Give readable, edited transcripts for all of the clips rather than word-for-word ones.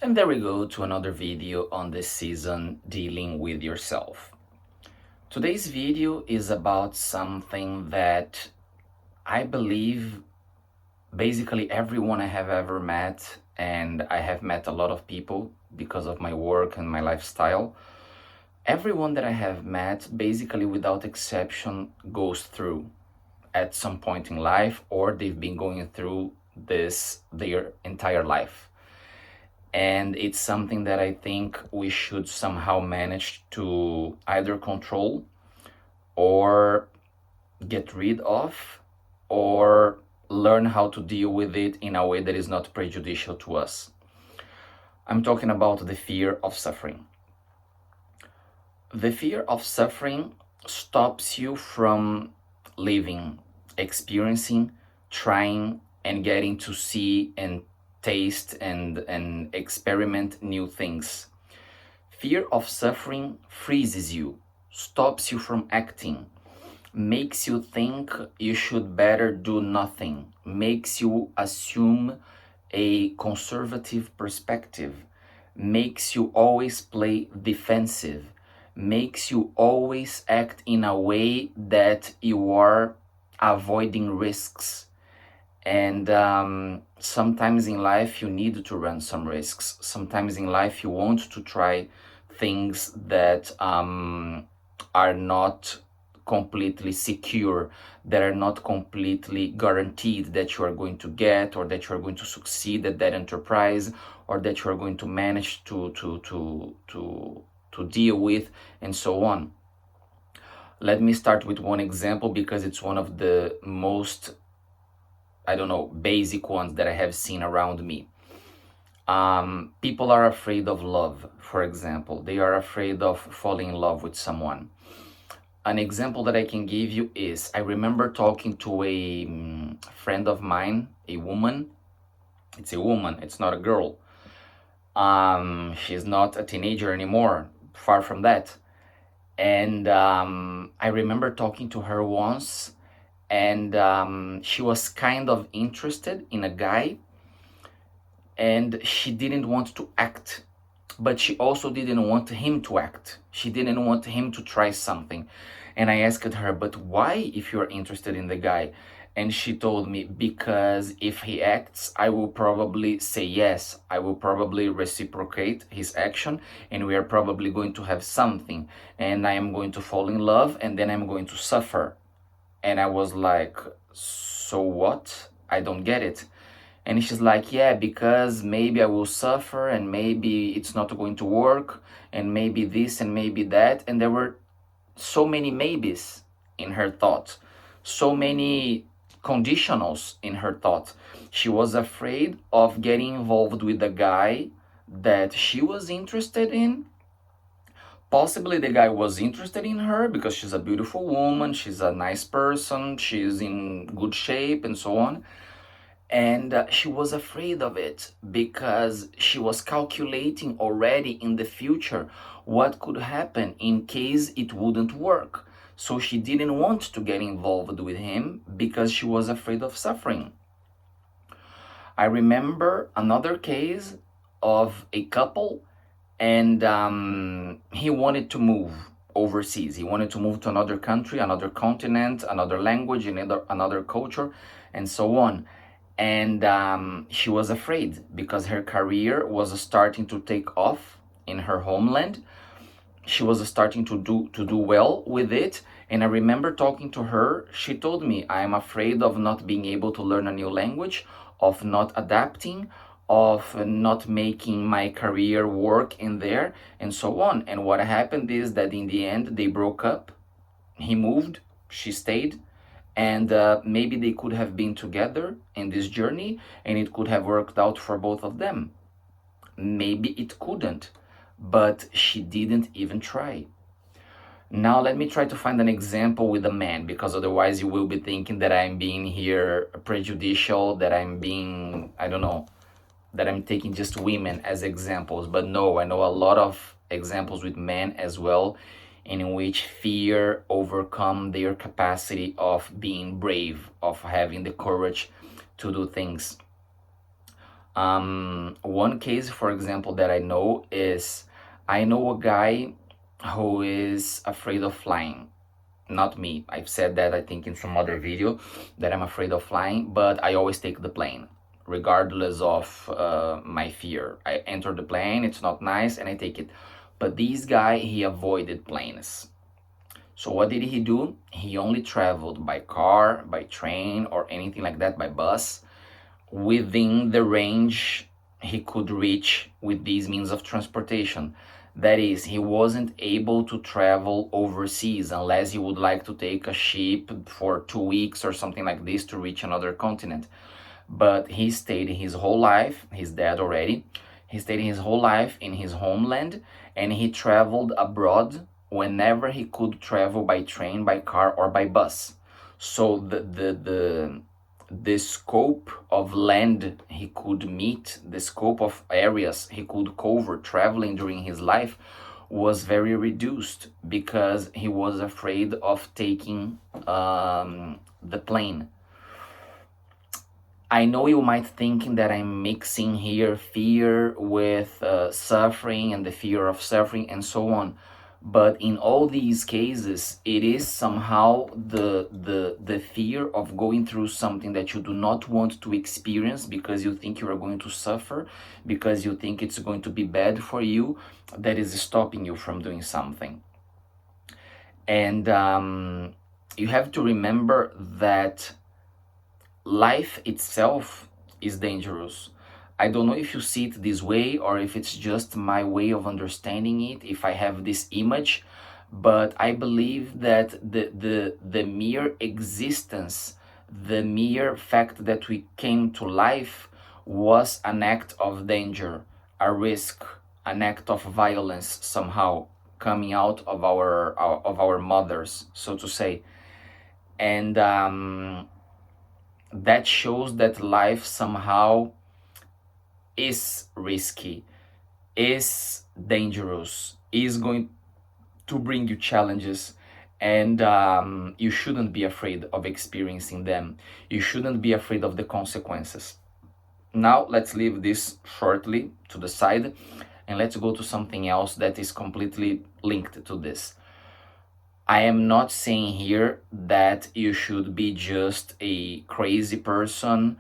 And there we go to another video on this season dealing with yourself. Today's video is about something that I believe basically everyone I have ever met, and I have met a lot of people because of my work and my lifestyle. Everyone that I have met, basically without exception, goes through at some point in life, or they've been going through this their entire life. And it's something that I think we should somehow manage to either control or get rid of, or learn how to deal with it in a way that is not prejudicial to us. I'm talking about the fear of suffering. The fear of suffering stops you from living, experiencing, trying, and getting to see and taste and experiment new things. Fear of suffering freezes you, stops you from acting, makes you think you should better do nothing, makes you assume a conservative perspective, makes you always play defensive, makes you always act in a way that you are avoiding risks. And sometimes in life you need to run some risks. Sometimes in life you want to try things that are not completely secure, that are not completely guaranteed that you are going to get, or that you are going to succeed at that enterprise, or that you are going to manage to deal with, and so on. Let me start with one example because it's one of the most, basic ones that I have seen around me. People are afraid of love, for example. They are afraid of falling in love with someone. An example that I can give you is, I remember talking to a friend of mine, a woman. It's a woman, it's not a girl. She's not a teenager anymore, far from that. And I remember talking to her once, and she was kind of interested in a guy, and she didn't want to act, but she also didn't want him to act. She didn't want him to try something. And I asked her, but why, if you're interested in the guy? And she told me, because if he acts, I will probably say yes. I will probably reciprocate his action, and we are probably going to have something. And I am going to fall in love, and then I'm going to suffer. And I was like, so what? I don't get it. And she's like, yeah, because maybe I will suffer, and maybe it's not going to work, and maybe this and maybe that. And there were so many maybes in her thought, so many conditionals in her thought. She was afraid of getting involved with a guy that she was interested in. Possibly the guy was interested in her because she's a beautiful woman, she's a nice person, she's in good shape, and so on. And she was afraid of it because she was calculating already in the future what could happen in case it wouldn't work. So she didn't want to get involved with him because she was afraid of suffering. I remember another case of a couple, and he wanted to move overseas. He wanted to move to another country, another continent, another language, another culture, and so on. And she was afraid because her career was starting to take off in her homeland. She was starting to do well with it. And I remember talking to her. She told me, I am afraid of not being able to learn a new language, of not adapting, of not making my career work in there, and so on. And what happened is that in the end they broke up. He moved, she stayed, and maybe they could have been together in this journey, and it could have worked out for both of them. Maybe it couldn't, but she didn't even try. Now let me try to find an example with a man, because otherwise you will be thinking that I'm being here prejudicial, that I'm being, that I'm taking just women as examples. But no, I know a lot of examples with men as well, in which fear overcome their capacity of being brave, of having the courage to do things. One case, for example, that I know is, I know a guy who is afraid of flying. Not me. I've said that, I think, in some other video, that I'm afraid of flying, but I always take the plane, regardless of my fear. I enter the plane, it's not nice, and I take it. But this guy, he avoided planes. So what did he do? He only traveled by car, by train, or anything like that, by bus, within the range he could reach with these means of transportation. That is, he wasn't able to travel overseas unless he would like to take a ship for 2 weeks or something like this to reach another continent. But he stayed his whole life, he's dead already, he stayed his whole life in his homeland, and he traveled abroad whenever he could travel by train, by car, or by bus. So the scope of land he could meet, the scope of areas he could cover traveling during his life was very reduced because he was afraid of taking the plane. I know you might think that I'm mixing here fear with suffering and the fear of suffering and so on. But in all these cases, it is somehow the fear of going through something that you do not want to experience because you think you are going to suffer, because you think it's going to be bad for you, that is stopping you from doing something. And you have to remember that life itself is dangerous. I don't know if you see it this way or if it's just my way of understanding it, if I have this image, but I believe that the mere existence, the mere fact that we came to life was an act of danger, a risk, an act of violence somehow coming out of our mothers, so to say. And that shows that life somehow is risky, is dangerous, is going to bring you challenges, and you shouldn't be afraid of experiencing them. You shouldn't be afraid of the consequences. Now, let's leave this shortly to the side and let's go to something else that is completely linked to this. I am not saying here that you should be just a crazy person,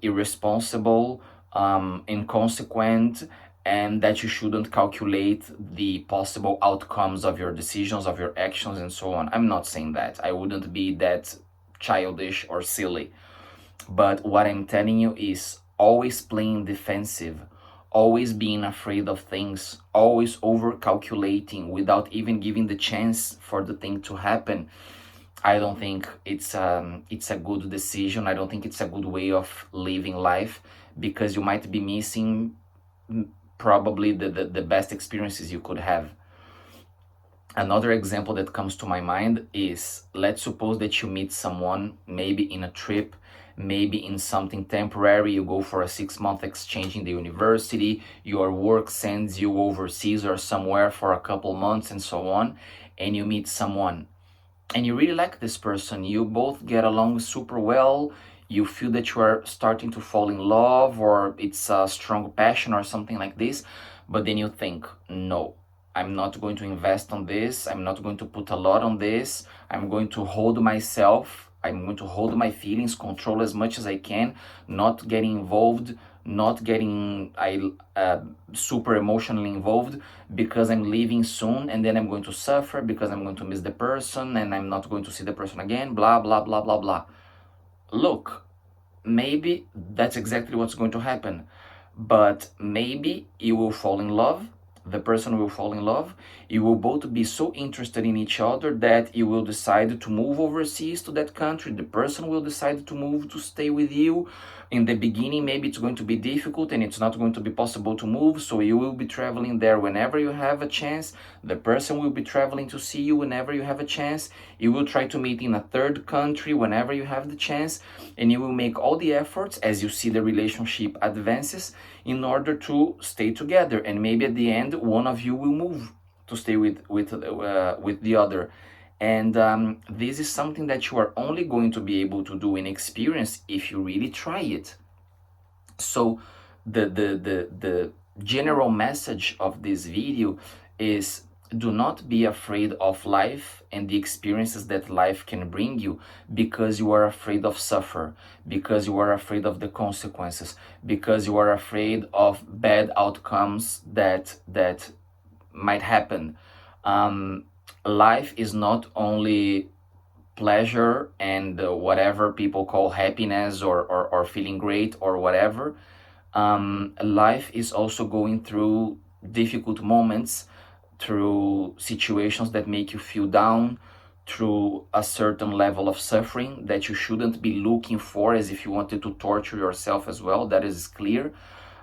irresponsible, inconsequent, and that you shouldn't calculate the possible outcomes of your decisions, of your actions, and so on. I'm not saying that. I wouldn't be that childish or silly. But what I'm telling you is always playing defensive, always being afraid of things, always over calculating without even giving the chance for the thing to happen. I don't think it's a good decision. I don't think it's a good way of living life, because you might be missing probably the best experiences you could have. Another example that comes to my mind is, let's suppose that you meet someone, maybe in a trip, maybe in something temporary. You go for a 6-month exchange in the university, your work sends you overseas or somewhere for a couple months and so on, and you meet someone and you really like this person, you both get along super well, you feel that you are starting to fall in love, or it's a strong passion or something like this, but then you think, no, I'm not going to invest on this, I'm not going to put a lot on this, I'm going to hold myself, I'm going to hold my feelings, control as much as I can, not getting involved, not getting super emotionally involved, because I'm leaving soon and then I'm going to suffer because I'm going to miss the person and I'm not going to see the person again, blah, blah, blah, blah, blah. Look, maybe that's exactly what's going to happen, but maybe you will fall in love, the person will fall in love, you will both be so interested in each other that you will decide to move overseas to that country, the person will decide to move to stay with you. In the beginning, maybe it's going to be difficult and it's not going to be possible to move, so you will be traveling there whenever you have a chance, the person will be traveling to see you whenever you have a chance, you will try to meet in a third country whenever you have the chance, and you will make all the efforts as you see the relationship advances in order to stay together, and maybe at the end one of you will move to stay with the other. And this is something that you are only going to be able to do and experience if you really try it. So the general message of this video is, do not be afraid of life and the experiences that life can bring you because you are afraid of suffer, because you are afraid of the consequences, because you are afraid of bad outcomes that might happen. Life is not only pleasure and whatever people call happiness, or feeling great or whatever. Life is also going through difficult moments, through situations that make you feel down, through a certain level of suffering that you shouldn't be looking for, as if you wanted to torture yourself as well. That is clear.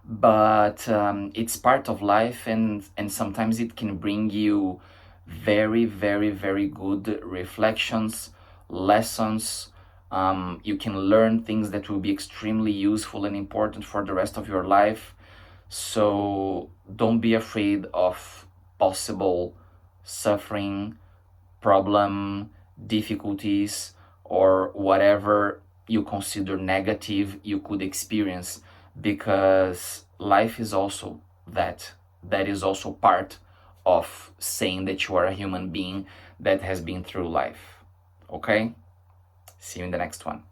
But it's part of life, and sometimes it can bring you very, very, very good reflections, lessons. You can learn things that will be extremely useful and important for the rest of your life. So don't be afraid of possible suffering, problem, difficulties, or whatever you consider negative you could experience, because life is also that. That is also part of saying that you are a human being that has been through life. Okay? See you in the next one.